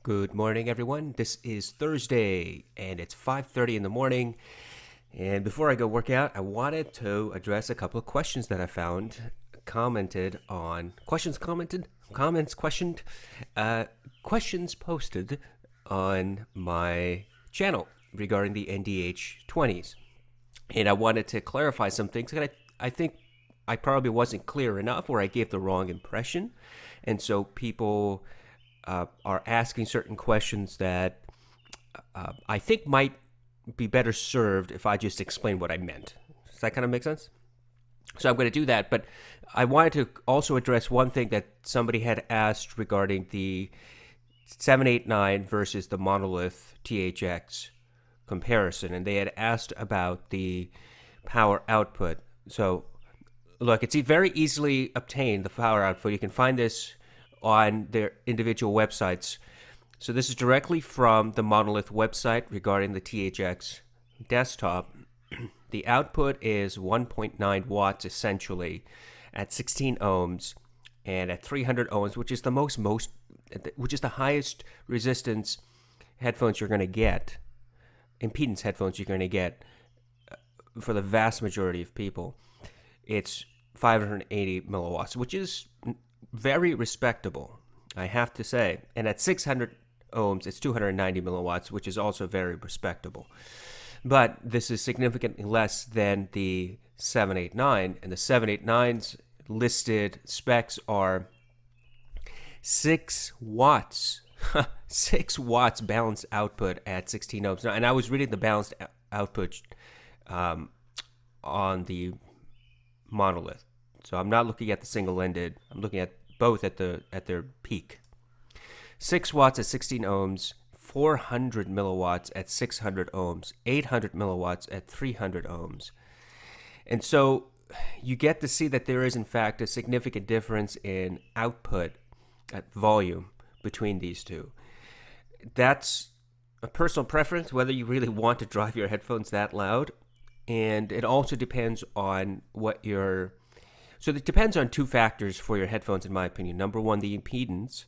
Good morning, everyone. This is Thursday, and it's 5:30 in the morning. And before I go work out, I wanted to address a couple of questions that I found commented on. Questions posted on my channel regarding the NDH 20s. And I wanted to clarify some things that I think I probably wasn't clear enough, or I gave the wrong impression. And so people are asking certain questions that I think might be better served if I just explain what I meant. Does that kind of make sense? So I'm going to do that, but I wanted to also address one thing that somebody had asked regarding the 789 versus the Monolith THX comparison, and they had asked about the power output. So look, it's very easily obtained, the power output. You can find this on their individual websites. So this is directly from the Monolith website regarding the THX desktop. The output is 1.9 watts essentially at 16 ohms and at 300 ohms, which is the highest resistance headphones you're going to get, impedance headphones you're going to get for the vast majority of people. It's 580 milliwatts, which is very respectable, I have to say. And at 600 ohms, it's 290 milliwatts, which is also very respectable. But this is significantly less than the 789, and the 789's listed specs are 6 watts. 6 watts balanced output at 16 ohms. Now, and I was reading the balanced output on the Monolith. So I'm not looking at the single-ended. I'm looking at both at their peak. 6 watts at 16 ohms, 400 milliwatts at 600 ohms, 800 milliwatts at 300 ohms. And so you get to see that there is, in fact, a significant difference in output at volume between these two. That's a personal preference, whether you really want to drive your headphones that loud. And it also depends on So it depends on two factors for your headphones, in my opinion. Number one, the impedance.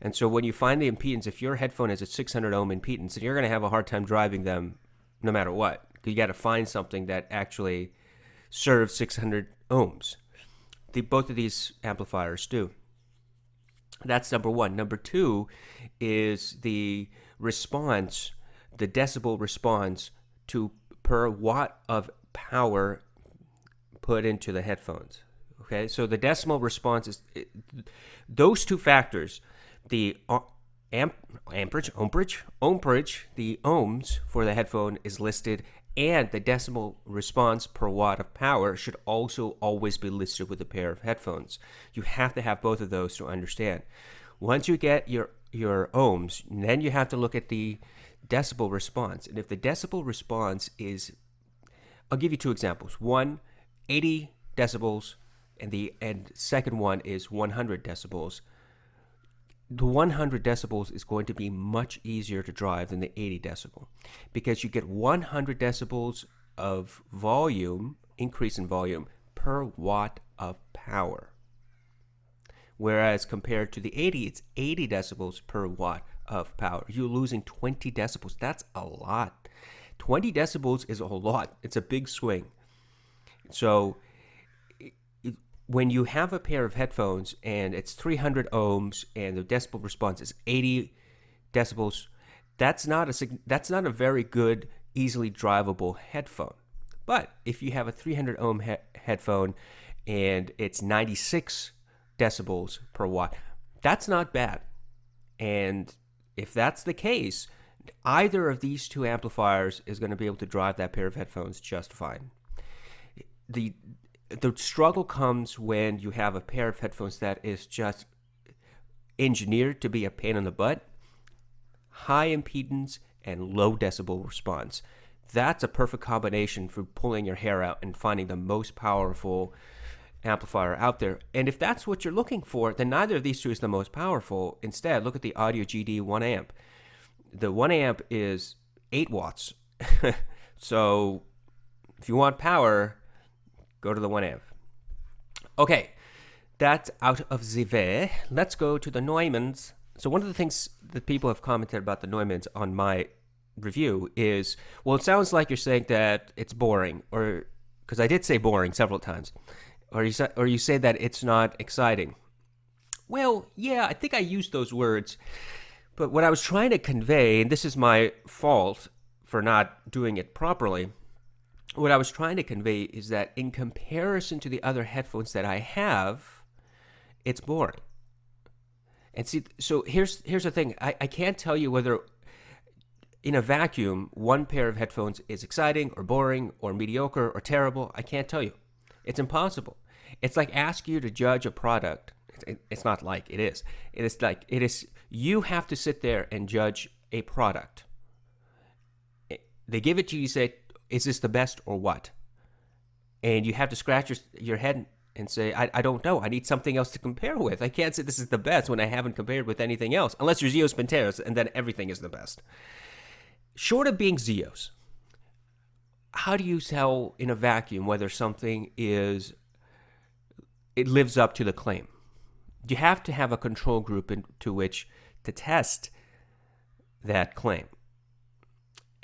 And so when you find the impedance, if your headphone has a 600 ohm impedance, then you're going to have a hard time driving them no matter what. You got to find something that actually serves 600 ohms. Both of these amplifiers do. That's number one. Number two is the response, the decibel response to per watt of power put into the headphones. Okay, so the decimal response is those two factors, the amperage, the ohms for the headphone is listed, and the decimal response per watt of power should also always be listed with a pair of headphones. You have to have both of those to understand. Once you get your ohms, then you have to look at the decibel response. And if the decibel response is, I'll give you two examples. One, 80 decibels, and second one is 100 decibels. The 100 decibels is going to be much easier to drive than the 80 decibel, because you get 100 decibels of volume, increase in volume, per watt of power. Whereas compared to the 80, it's 80 decibels per watt of power. You're losing 20 decibels. That's a lot. 20 decibels is a lot. It's a big swing. So when you have a pair of headphones and it's 300 ohms and the decibel response is 80 decibels, that's not a very good, easily drivable headphone. But if you have a 300 ohm headphone and it's 96 decibels per watt, that's not bad. And if that's the case, either of these two amplifiers is going to be able to drive that pair of headphones just fine. The struggle comes when you have a pair of headphones that is just engineered to be a pain in the butt, high impedance and low decibel response. That's a perfect combination for pulling your hair out and finding the most powerful amplifier out there. And if that's what you're looking for, then neither of these two is the most powerful. Instead, look at the Audio GD 1 amp. The 1 amp is 8 watts. So if you want power, go to the 1 amp. Okay, that's out of the way. Let's go to the Neumanns So one of the things that people have commented about the Neumanns on my review is, well, it sounds like you're saying that it's boring, or because I did say boring several times, or you say that it's not exciting. Well, yeah, I think I used those words, but what I was trying to convey, and this is my fault for not doing it properly, what I was trying to convey is that in comparison to the other headphones that I have, it's boring. And see, so here's the thing. I can't tell you whether in a vacuum one pair of headphones is exciting or boring or mediocre or terrible. I can't tell you. It's impossible. It's like asking you to judge a product. It's not like it is. It is like it is. You have to sit there and judge a product. They give it to you. You say, "Is this the best or what?" And you have to scratch your head and say, I don't know. I need something else to compare with. I can't say this is the best when I haven't compared with anything else, unless you're Zeos Panteras, and then everything is the best. Short of being Zeos, how do you tell in a vacuum whether something it lives up to the claim? You have to have a control group into which to test that claim.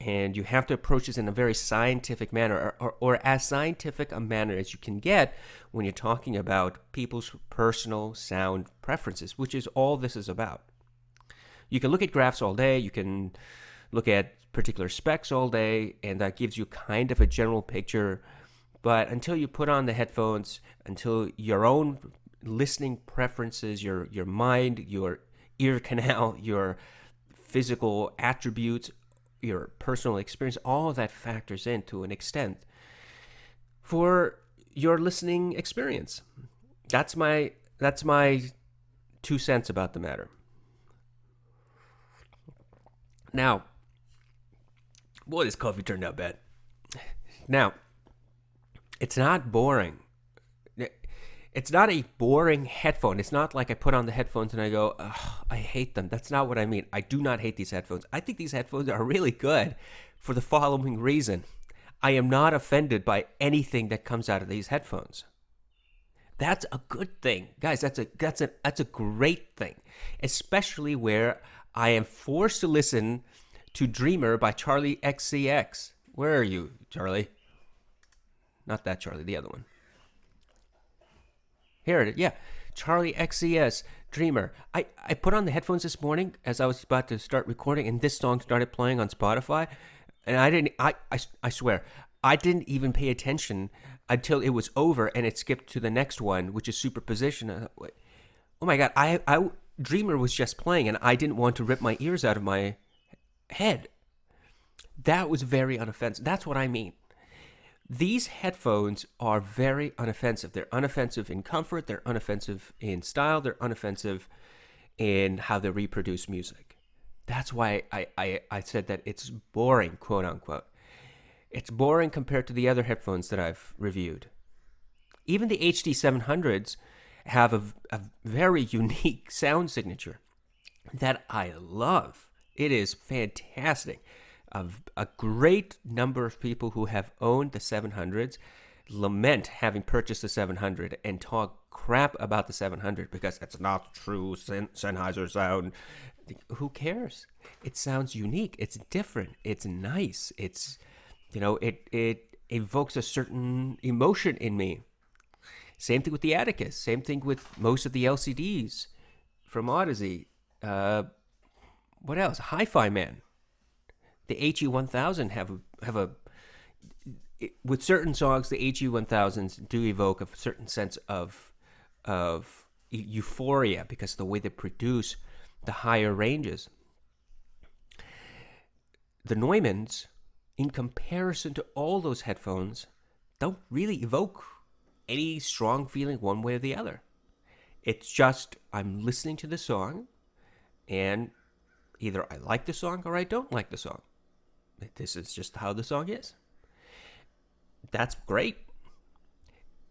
And you have to approach this in a very scientific manner, or as scientific a manner as you can get when you're talking about people's personal sound preferences, which is all this is about. You can look at graphs all day, you can look at particular specs all day, and that gives you kind of a general picture. But until you put on the headphones, until your own listening preferences, your mind, your ear canal, your physical attributes, your personal experience, all of that factors in to an extent for your listening experience. That's my 2 cents about the matter. Now, boy, this coffee turned out bad. Now, it's not boring. It's not a boring headphone. It's not like I put on the headphones and I go, I hate them. That's not what I mean. I do not hate these headphones. I think these headphones are really good for the following reason. I am not offended by anything that comes out of these headphones. That's a good thing. Guys, that's a great thing. Especially where I am forced to listen to Dreamer by Charlie XCX. Where are you, Charlie? Not that Charlie, the other one. Here it is. Yeah, Charlie XCS, Dreamer. I put on the headphones this morning as I was about to start recording, and this song started playing on Spotify. And I swear, I didn't even pay attention until it was over and it skipped to the next one, which is Superposition. Oh my God, Dreamer was just playing, and I didn't want to rip my ears out of my head. That was very unoffensive. That's what I mean. These headphones are very unoffensive. They're unoffensive in comfort. They're unoffensive in style. They're unoffensive in how they reproduce music. That's why I said that it's boring, quote unquote. It's boring compared to the other headphones that I've reviewed. Even the HD 700s have a very unique sound signature that I love. It is fantastic. A great number of people who have owned the 700s lament having purchased the 700 and talk crap about the 700 because it's not true Sennheiser sound. Who cares? It sounds unique. It's different. It's nice. It's, it evokes a certain emotion in me. Same thing with the Atticus. Same thing with most of the LCDs from Odyssey. What else? Hi-Fi Man. The HE1000 have a with certain songs, the HE1000s do evoke a certain sense of euphoria because of the way they produce the higher ranges. The Neumanns, in comparison to all those headphones, don't really evoke any strong feeling one way or the other. It's just I'm listening to the song, and either I like the song or I don't like the song. This is just how the song is. That's great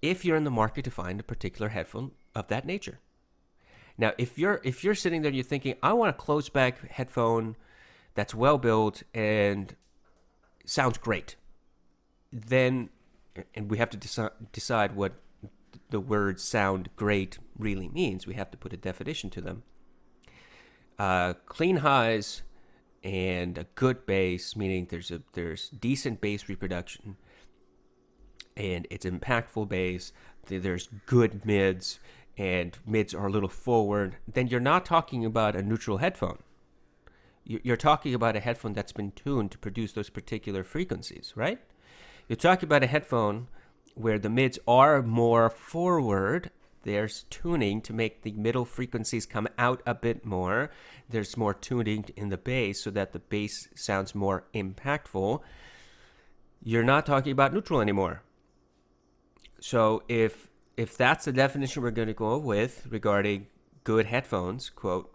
if you're in the market to find a particular headphone of that nature. Now, if you're sitting there and you're thinking, I want a closed back headphone that's well built and sounds great, then, and we have to decide what the word sound great really means. We have to put a definition to them. Clean highs and a good bass, meaning there's decent bass reproduction and it's impactful bass. There's good mids and mids are a little forward. Then you're not talking about a neutral headphone. You're talking about a headphone that's been tuned to produce those particular frequencies, right? You're talking about a headphone where the mids are more forward. There's tuning to make the middle frequencies come out a bit more. There's more tuning in the bass so that the bass sounds more impactful. You're not talking about neutral anymore. So if that's the definition we're going to go with regarding good headphones, quote,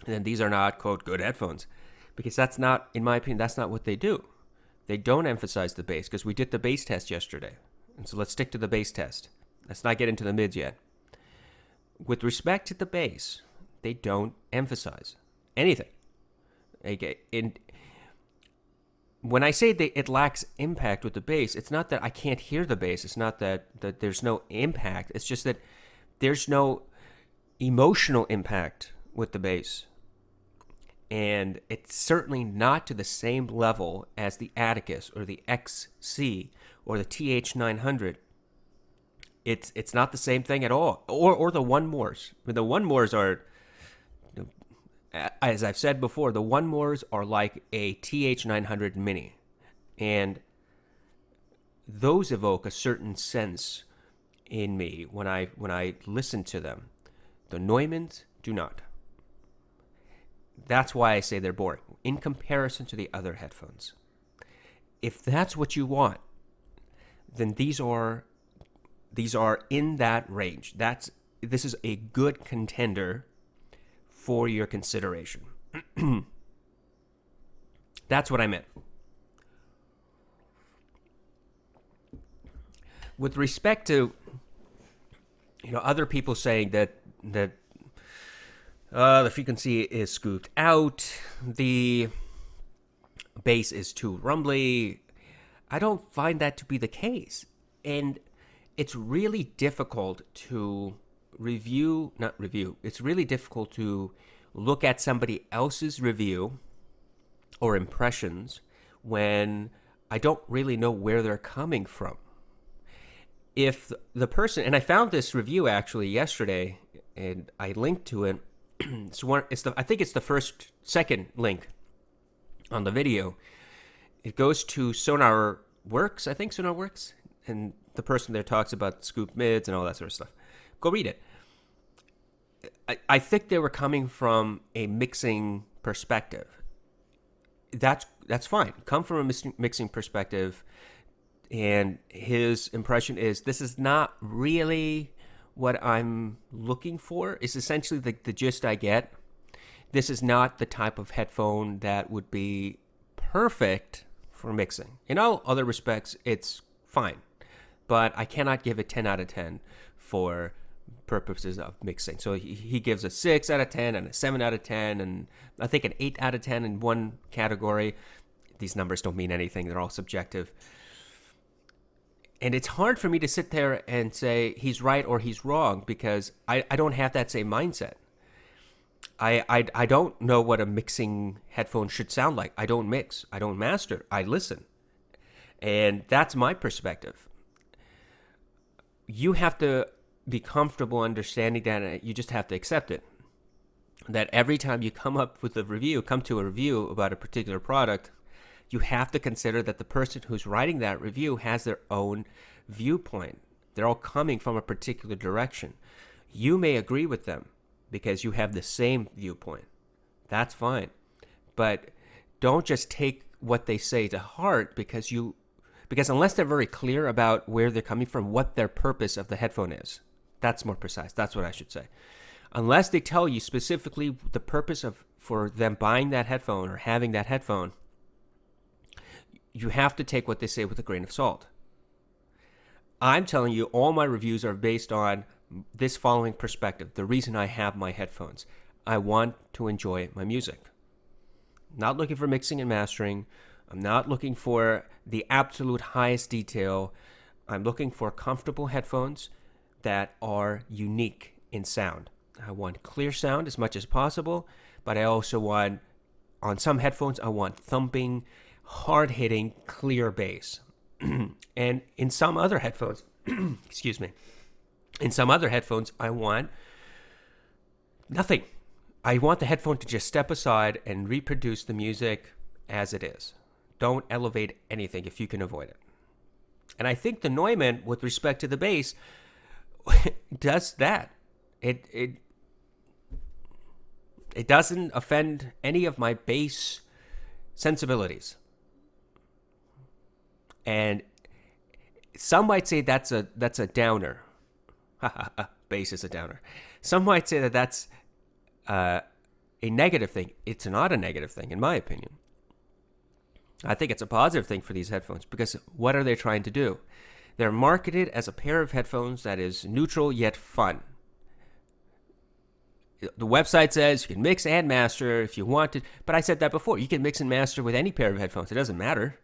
then these are not, quote, good headphones. Because that's not, in my opinion, that's not what they do. They don't emphasize the bass, because we did the bass test yesterday. And so let's stick to the bass test. Let's not get into the mids yet. With respect to the bass, they don't emphasize anything. Okay, and when I say that it lacks impact with the bass, it's not that I can't hear the bass. It's not that there's no impact. It's just that there's no emotional impact with the bass. And it's certainly not to the same level as the Atticus or the XC or the TH900. It's not the same thing at all. Or the One Mores. I mean, the One Mores are, as I've said before, the One Mores are like a TH900 Mini. And those evoke a certain sense in me when I listen to them. The Neumanns do not. That's why I say they're boring in comparison to the other headphones. If that's what you want, then these are in that range. This is a good contender for your consideration. That's what I meant. With respect to other people saying that the frequency is scooped out, the bass is too rumbly, I don't find that to be the case. And it's really difficult to it's really difficult to look at somebody else's review or impressions when I don't really know where they're coming from. If the person, and I found this review actually yesterday, and I linked to it. I think it's the second link on the video. It goes to Sonar Works, and the person there talks about scoop mids and all that sort of stuff. Go read it. I think they were coming from a mixing perspective. That's fine. Come from a mixing perspective, and his impression is this is not really what I'm looking for. It's essentially the gist I get. This is not the type of headphone that would be perfect for mixing. In all other respects, it's fine. But I cannot give it 10 out of 10 for purposes of mixing. So he gives a 6 out of 10 and a 7 out of 10 and I think an 8 out of 10 in one category. These numbers don't mean anything. They're all subjective. And it's hard for me to sit there and say he's right or he's wrong because I don't have that same mindset. I don't know what a mixing headphone should sound like. I don't mix. I don't master. I listen. And that's my perspective. You have to be comfortable understanding that, and you just have to accept it. That every time you come to a review about a particular product, you have to consider that the person who's writing that review has their own viewpoint. They're all coming from a particular direction. You may agree with them because you have the same viewpoint. That's fine. But don't just take what they say to heart because unless they're very clear about where they're coming from, what their purpose of the headphone is. That's more precise. That's what I should say. Unless they tell you specifically the purpose for them buying that headphone or having that headphone, you have to take what they say with a grain of salt. I'm telling you, all my reviews are based on this following perspective. The reason I have my headphones. I want to enjoy my music. Not looking for mixing and mastering. I'm not looking for the absolute highest detail. I'm looking for comfortable headphones that are unique in sound. I want clear sound as much as possible, but I also want, on some headphones, I want thumping, hard-hitting, clear bass. And in some other headphones, excuse me, in some other headphones, I want nothing. I want the headphone to just step aside and reproduce the music as it is. Don't elevate anything if you can avoid it. And I think the Neumann, with respect to the bass, does that. It doesn't offend any of my bass sensibilities. And some might say that's a downer. Bass is a downer. Some might say that that's a negative thing. It's not a negative thing, in my opinion. I think it's a positive thing for these headphones, because what are they trying to do? They're marketed as a pair of headphones that is neutral yet fun. The website says you can mix and master if you want to, but I said that before. You can mix and master with any pair of headphones. It doesn't matter.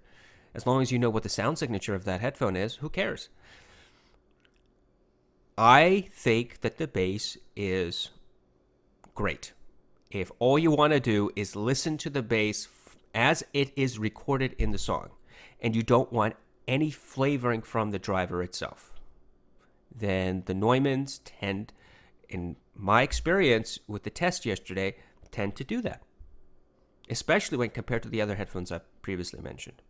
As long as you know what the sound signature of that headphone is, who cares? I think that the bass is great. If all you want to do is listen to the bass as it is recorded in the song, and you don't want any flavoring from the driver itself, then the Neumanns tend, in my experience with the test yesterday, tend to do that, especially when compared to the other headphones I previously mentioned.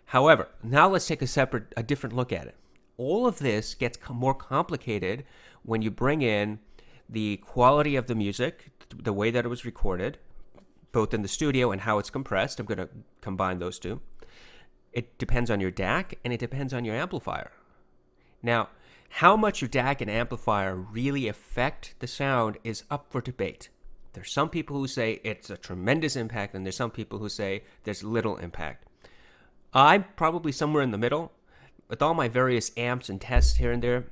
However, now let's take a different look at it. All of this gets more complicated when you bring in the quality of the music, the way that it was recorded, both in the studio and how it's compressed. I'm going to combine those two. It depends on your DAC, and it depends on your amplifier. Now, how much your DAC and amplifier really affect the sound is up for debate. There's some people who say it's a tremendous impact, and there's some people who say there's little impact. I'm probably somewhere in the middle. With all my various amps and tests here and there,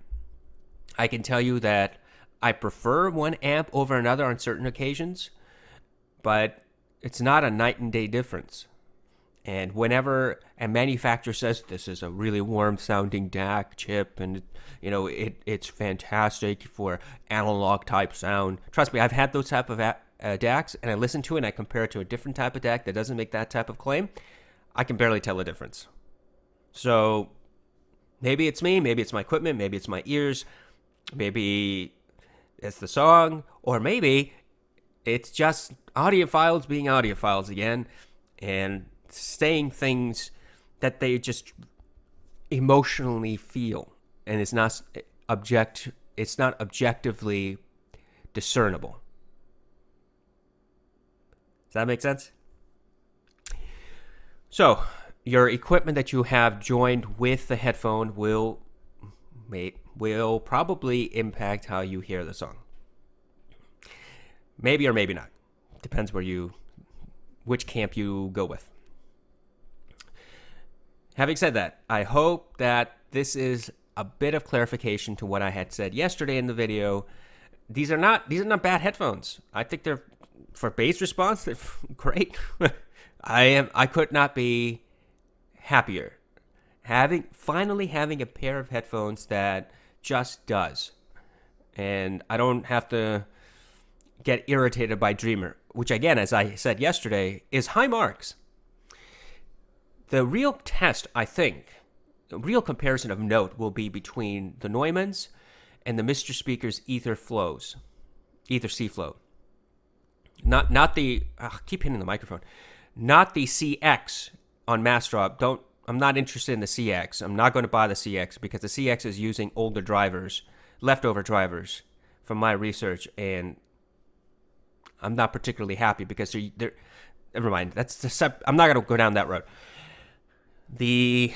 I can tell you that I prefer one amp over another on certain occasions, but it's not a night and day difference. And whenever a manufacturer says this is a really warm sounding DAC chip and it's fantastic for analog type sound, trust me, I've had those type of DACs, and I listen to it and I compare it to a different type of DAC that doesn't make that type of claim. I can barely tell the difference. So maybe it's me, maybe it's my equipment, maybe it's my ears, maybe it's the song, or maybe it's just audiophiles being audiophiles again and saying things that they just emotionally feel, and it's not objectively discernible. Does that make sense? So, your equipment that you have joined with the headphone will probably impact how you hear the song. Maybe or maybe not. Depends which camp you go with. Having said that, I hope that this is a bit of clarification to what I had said yesterday in the video. These are not bad headphones. I think they're, for bass response, they're great. I could not be happier finally having a pair of headphones that just does, and I don't have to get irritated by Dreamer, which again, as I said yesterday, is high marks. The real test, I think, the real comparison of note will be between the Neumanns and the Mr. Speaker's Ether C Flow. Not the keep hitting the microphone. Not the CX on Mastrop. I'm not interested in the CX. I'm not going to buy the CX because the CX is using older drivers, leftover drivers from my research, and I'm not particularly happy because they're never mind. I'm not going to go down that road. The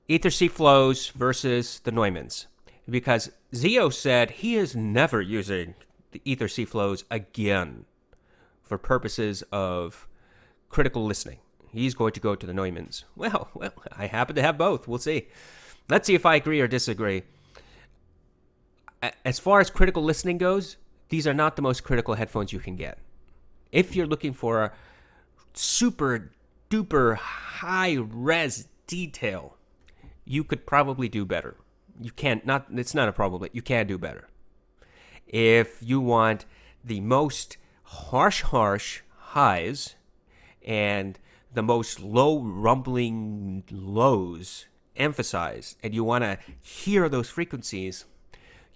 Ether C Flows versus the Neumanns, because Zio said he is never using the Ether C Flows again for purposes of critical listening. He's going to go to the Neumanns. Well, I happen to have both. We'll see. Let's see if I agree or disagree. As far as critical listening goes, these are not the most critical headphones you can get. If you're looking for a super duper high res detail, you could probably do better. It's not a problem. You can do better. If you want the most harsh, highs and the most low rumbling lows emphasized, and you want to hear those frequencies,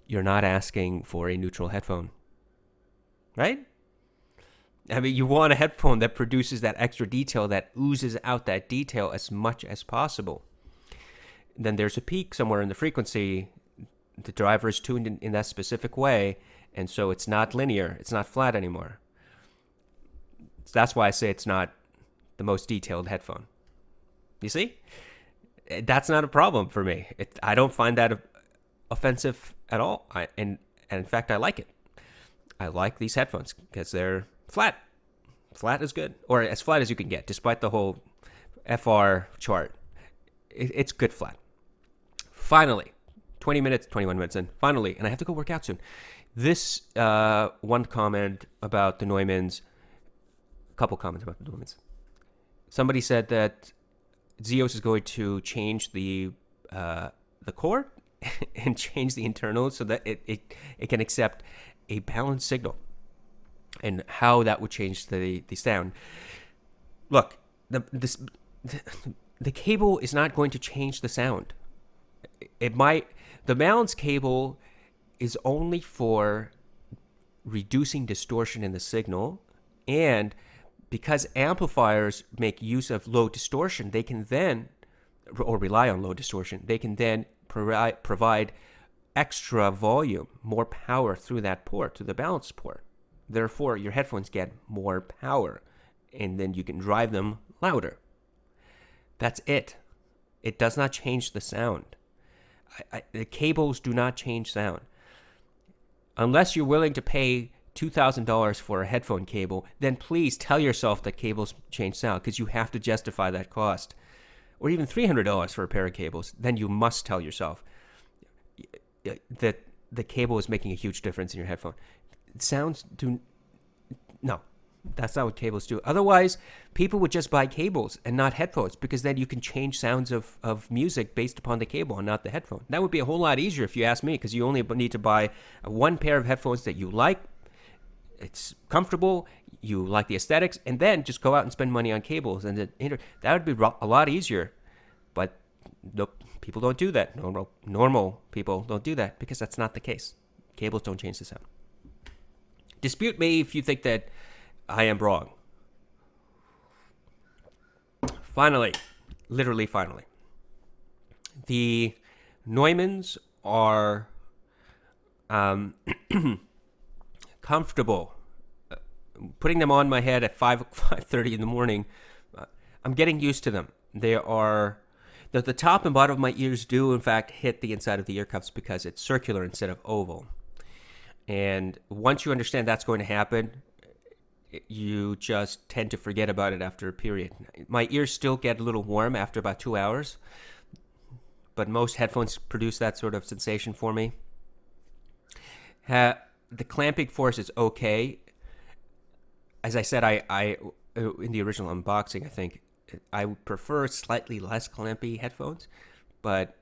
you're not asking for a neutral headphone, right? I mean, you want a headphone that produces that extra detail, that oozes out that detail as much as possible. Then there's a peak somewhere in the frequency. The driver is tuned in that specific way, and so it's not linear. It's not flat anymore. So that's why I say it's not the most detailed headphone. You see? That's not a problem for me. I don't find that offensive at all. And in fact, I like it. I like these headphones because they're flat. Flat is good, or as flat as you can get, despite the whole FR chart. It's good flat. Finally, 21 minutes in, finally, and I have to go work out soon. This one comment about the Neumanns, a couple comments about the Neumanns. Somebody said that Zeos is going to change the core and change the internals so that it can accept a balanced signal, and how that would change the sound. Look, the cable is not going to change the sound. It might. The balance cable is only for reducing distortion in the signal, and because amplifiers make use of low distortion, they can then, or rely on low distortion, they can then provide extra volume, more power through that port, to the balance port. Therefore, your headphones get more power, and then you can drive them louder. That's it. It does not change the sound. The cables do not change sound. Unless you're willing to pay $2,000 for a headphone cable, then please tell yourself that cables change sound, because you have to justify that cost. Or even $300 for a pair of cables, then you must tell yourself that the cable is making a huge difference in your headphone. Sounds do... No. That's not what cables do. Otherwise, people would just buy cables and not headphones, because then you can change sounds of music based upon the cable and not the headphone. That would be a whole lot easier if you ask me, because you only need to buy one pair of headphones that you like. It's comfortable, you like the aesthetics, and then just go out and spend money on cables. And that would be a lot easier. But nope, people don't do that. Normal people don't do that, because that's not the case. Cables don't change the sound. Dispute me if you think that I am wrong. Finally, literally finally, the Neumanns are comfortable. Putting them on my head at 5:30 in the morning, I'm getting used to them. They are, the top and bottom of my ears do in fact hit the inside of the ear cuffs, because it's circular instead of oval. And once you understand that's going to happen, you just tend to forget about it after a period. My ears still get a little warm after about 2 hours, but most headphones produce that sort of sensation for me. The clamping force is okay. As I said, I in the original unboxing, I think I would prefer slightly less clampy headphones, but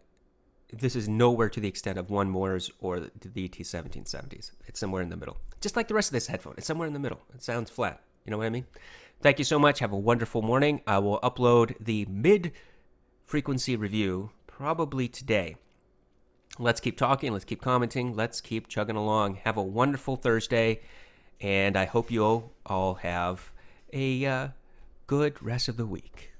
this is nowhere to the extent of One More's or the T1770s. It's somewhere in the middle. Just like the rest of this headphone, it's somewhere in the middle. It sounds flat. You know what I mean? Thank you so much. Have a wonderful morning. I will upload the mid-frequency review probably today. Let's keep talking. Let's keep commenting. Let's keep chugging along. Have a wonderful Thursday, and I hope you all have a good rest of the week.